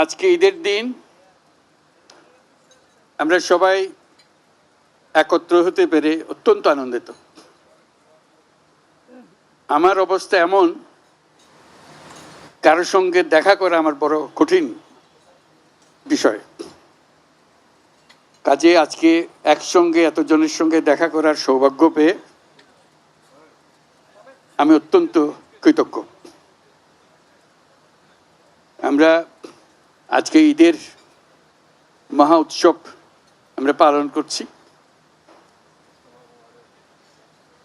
আজকে ঈদের দিন আমরা সবাই একত্র হতে পেরে অত্যন্ত আনন্দিত। আমার অবস্থা এমন, কারোর সঙ্গে দেখা করা আমার বড় কঠিন বিষয়। কাজে আজকে একসঙ্গে এতজনের সঙ্গে দেখা করার সৌভাগ্য পেয়ে আমি অত্যন্ত কৃতজ্ঞ। আমরা আজকে ঈদের মহা উৎসব আমরা পালন করছি।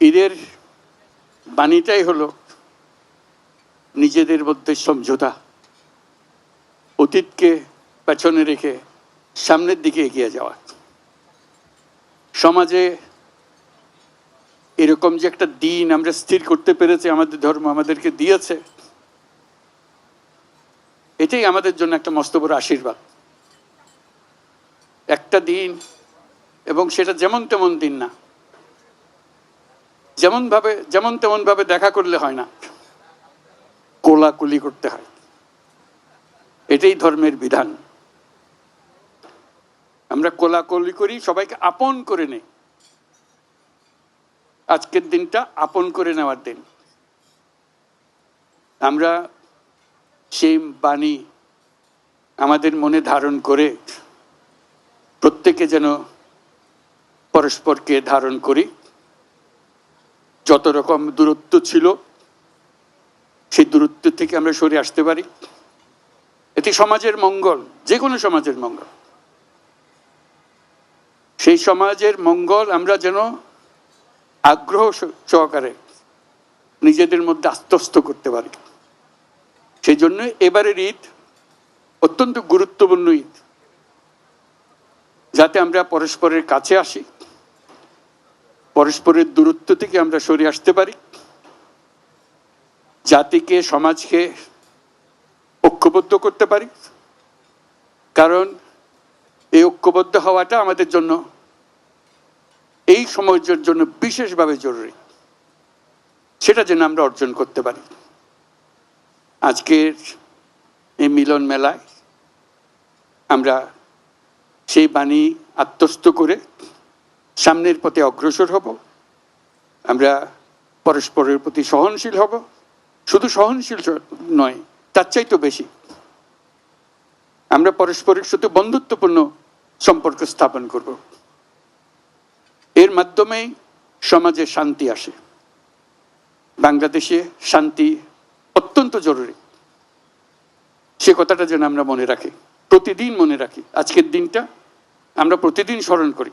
ঈদের বাণীটাই হলো নিজেদের মধ্যে সমঝোতা, অতীতকে পেছনে রেখে সামনের দিকে এগিয়ে যাওয়া। সমাজে এরকম যে একটা দিন আমরা স্থির করতে পেরেছি, আমাদের ধর্ম আমাদেরকে দিয়েছে, এটাই আমাদের জন্য একটা মস্ত বড় আশীর্বাদ। একটা দিন, এবং সেটা যেমন তেমন দিন না, যেমন তেমন ভাবে দেখা করলে হয় না, কোলাকুলি করতে হয়। এটাই ধর্মের বিধান। আমরা কোলাকুলি করি, সবাইকে আপন করে নেই। আজকের দিনটা আপন করে নেওয়ার দিন। আমরা সেই বাণী আমাদের মনে ধারণ করে প্রত্যেকে যেন পরস্পরকে ধারণ করি। যত রকম দূরত্ব ছিল সেই দূরত্ব থেকে আমরা সরে আসতে পারি। এটি সমাজের মঙ্গল, যে কোনো সমাজের মঙ্গল। সেই সমাজের মঙ্গল আমরা যেন আগ্রহ সহকারে নিজেদের মধ্যে আত্মস্থ করতে পারি। সেই জন্য এবারের ঈদ অত্যন্ত গুরুত্বপূর্ণ ঈদ, যাতে আমরা পরস্পরের কাছে আসি, পরস্পরের দূরত্ব থেকে আমরা সরে আসতে পারি, জাতিকে সমাজকে ঐক্যবদ্ধ করতে পারি। কারণ এই ঐক্যবদ্ধ হওয়াটা আমাদের জন্য এই সমাজের জন্য বিশেষভাবে জরুরি। সেটা যেন আমরা অর্জন করতে পারি। আজকের এই মিলন মেলায় আমরা সেই বাণী আত্মস্থ করে সামনের পথে অগ্রসর হব। আমরা পরস্পরের প্রতি সহনশীল হব। শুধু সহনশীল নয়, তার চাইতেও বেশি আমরা পরস্পরের সাথে বন্ধুত্বপূর্ণ সম্পর্ক স্থাপন করব। এর মাধ্যমেই সমাজে শান্তি আসে। বাংলাদেশে শান্তি অত্যন্ত জরুরি। সে কথাটা যেন আমরা মনে রাখি, প্রতিদিন মনে রাখি। আজকের দিনটা আমরা প্রতিদিন স্মরণ করি।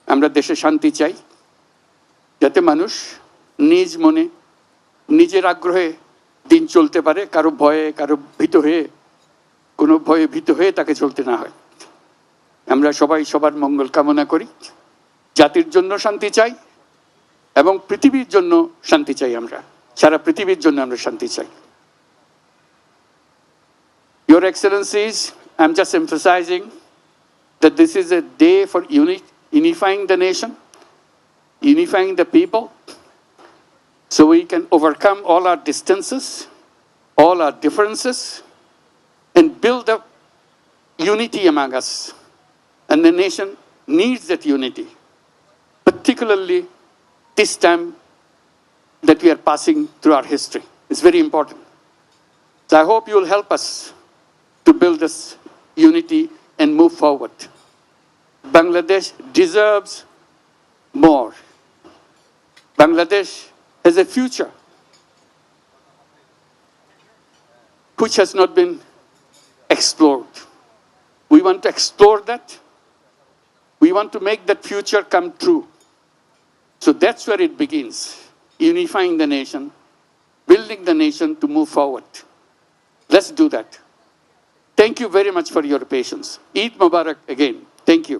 আমরা দেশে শান্তি চাই, যাতে মানুষ নিজ মনে নিজের আগ্রহে দিন চলতে পারে, কারো ভয়ে কোনো ভয়ে ভীত হয়ে তাকে চলতে না হয়। আমরা সবাই সবার মঙ্গল কামনা করি। জাতির জন্য শান্তি চাই এবং পৃথিবীর জন্য শান্তি চাই। আমরা সারা পৃথিবীর জন্য আমরা শান্তি চাই। Your Excellencies, I'm just emphasizing that this is a day for unifying the nation, unifying the people, so we can overcome all our distances, all our differences, and build up unity among us. And the nation needs that unity, particularly this time that we are passing through our history. It's very important. So I hope you will help us to build this unity and move forward. Bangladesh deserves more. Bangladesh has a future which has not been explored. We want to explore that. We want to make that future come true. So that's where it begins, unifying the nation, building the nation to move forward. Let's do that. Thank you very much for your patience. Eid Mubarak again. Thank you.